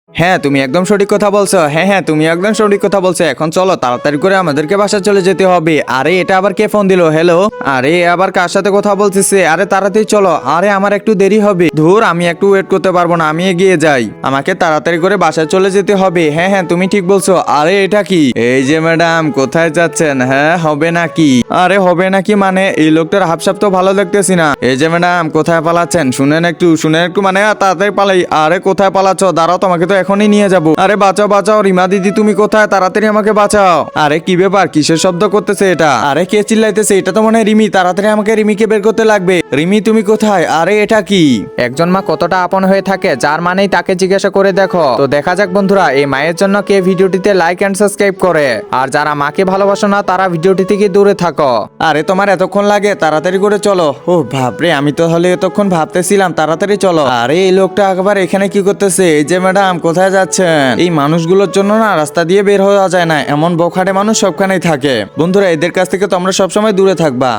হ্যাঁ তুমি একদম সঠিক কথা বলছো। হ্যাঁ তুমি একদম সঠিক কথা বলছো। এখন চলো তাড়াতাড়ি করে আমাদেরকে বাসা চলে যেতে হবে। আরে এটা আবার কে ফোন দিল? হ্যালো, আরে আবার কার সাথে কথা বলতেছে? আরে তাড়াতাড়ি চলো। আরে আমার একটু দেরি হবে। ধুর, আমি একটু ওয়েট করতে পারবো না, আমি এগিয়ে যাই। আমাকে তাড়াতাড়ি করে বাসায় চলে যেতে হবে। হ্যাঁ তুমি ঠিক বলছো। আরে এটা কি? এই যে ম্যাডাম, কোথায় যাচ্ছেন? হ্যাঁ হবে নাকি? আরে হবে নাকি মানে? এই লোকটার হাবসাব তো ভালো দেখতেছি না। এই যে ম্যাডাম, কোথায় পালাচ্ছেন? শুনেন একটু মানে তাড়াতাড়ি পালাই। আরে কোথায় পালাচ্ছ? দাঁড়াও, তোমাকে তো এখনই নিয়ে যাবো। আরে বাঁচাও বাঁচাও, রিমা দিদি তুমি কোথায়? তাড়াতাড়ি আমাকে বাঁচাও। আরে কি ব্যাপার, কিসের শব্দ করতেছে এটা? আরে কে চিল্লাইতেছে? এটা তো মনে হয় রিমি। তাড়াতাড়ি আমাকে রিমিকে বের করতে লাগবে। রিমি তুমি কোথায়? আরে এটা কি? একজন মা কতটা আপন হয়ে থাকে, যার মানেই তাকে জিজ্ঞাসা করে দেখো। তো দেখা যাক বন্ধুরা, এই মায়ের জন্য কে ভিডিওটিতে লাইক এন্ড সাবস্ক্রাইব করে। আর যারা মাকে ভালোবাসো না, তারা ভিডিওটি থেকে দূরে থাকো। আরে তোমার এতক্ষণ লাগে? তাড়াতাড়ি করে চলো। ও বাপরে, আমি তো হলে এতক্ষণ ভাবতেছিলাম। তাড়াতাড়ি চলো। আরে এই লোকটা একবার এখানে কি করতেছে? এই যে ম্যাডাম, কোথায় যাচ্ছেন? এই মানুষগুলোর জন্য না রাস্তা দিয়ে বের হওয়া যায় না। এমন বখাটে মানুষ সবখানেই থাকে। বন্ধুরা, এদের কাছ থেকে তোমরা সবসময় দূরে থাকবা।